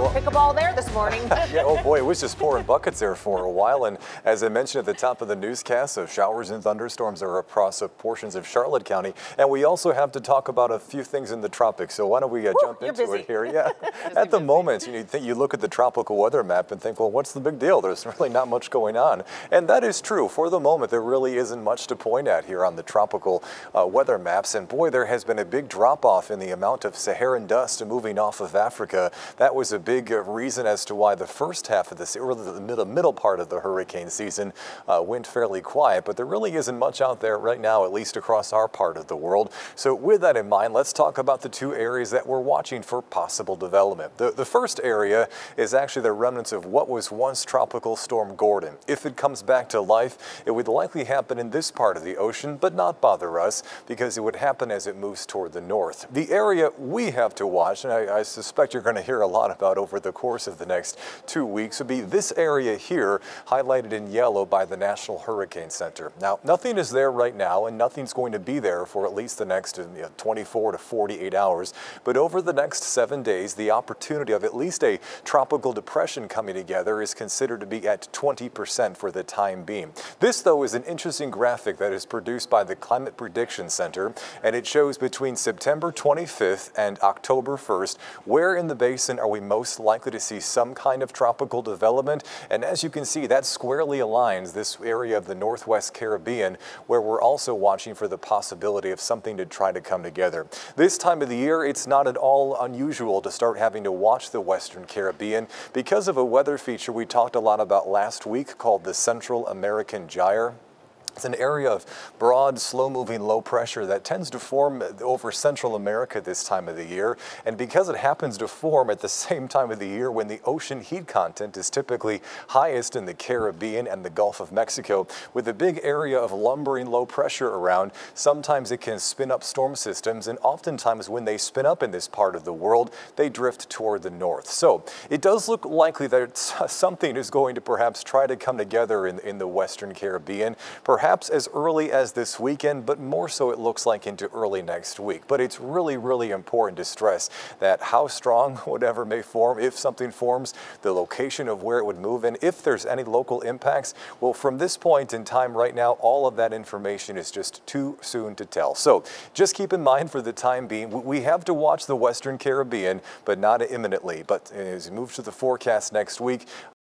pickleball there this morning. Yeah, oh boy, it was just pouring buckets there for a while. And as I mentioned at the top of the newscast, so showers and thunderstorms are across portions of Charlotte County. And we also have to talk about a few things in the tropics. So why don't we jump into it here? Yeah. At the moment, you look at the tropical weather map and think, well, what's the big deal? There's really not much going on. And that is true. For the moment, there really isn't much to point at here on the tropical weather maps. And boy, there has been a big drop off in the amount of Saharan dust moving off of Africa. That was a big reason as to why the first half of this, or the middle part of the hurricane season went fairly quiet. But there really isn't much out there right now, at least across our part of the world. So with that in mind, let's talk about the two areas that we're watching for possible development. The first area is actually the remnants of what was once Tropical Storm Gordon. If it comes back to life, it would likely happen in this part of the ocean, but not bother us because it would happen as it moves toward the north. The area we have to watch, and I suspect you're going to hear a lot about over the course of the next 2 weeks, would be this area here, highlighted in yellow by the National Hurricane Center. Now, nothing is there right now, and nothing's going to be there for at least the next 24 to 48 hours. But over the next 7 days, the opportunity of at least a tropical depression coming together is considered to be at 20% for the time being. This, though, is an interesting graphic that is produced by the Climate Prediction Center, and it shows between September 25th and October 1st, where in the basin are we most likely to see some kind of tropical development. And as you can see, that squarely aligns this area of the Northwest Caribbean, where we're also watching for the possibility of something to try to come together. This time of the year, it's not at all unusual to start having to watch the Western Caribbean because of a weather feature we talked a lot about last week called the Central American Gyre. It's an area of broad, slow-moving low pressure that tends to form over Central America this time of the year. And because it happens to form at the same time of the year when the ocean heat content is typically highest in the Caribbean and the Gulf of Mexico, with a big area of lumbering low pressure around, sometimes it can spin up storm systems. And oftentimes when they spin up in this part of the world, they drift toward the north. So it does look likely that something is going to perhaps try to come together in the Western Caribbean. Perhaps as early as this weekend, but more so it looks like into early next week. But it's really, really important to stress that how strong whatever may form, if something forms, the location of where it would move, and if there's any local impacts, well, from this point in time right now, all of that information is just too soon to tell. So just keep in mind for the time being, we have to watch the Western Caribbean, but not imminently. But as we move to the forecast next week,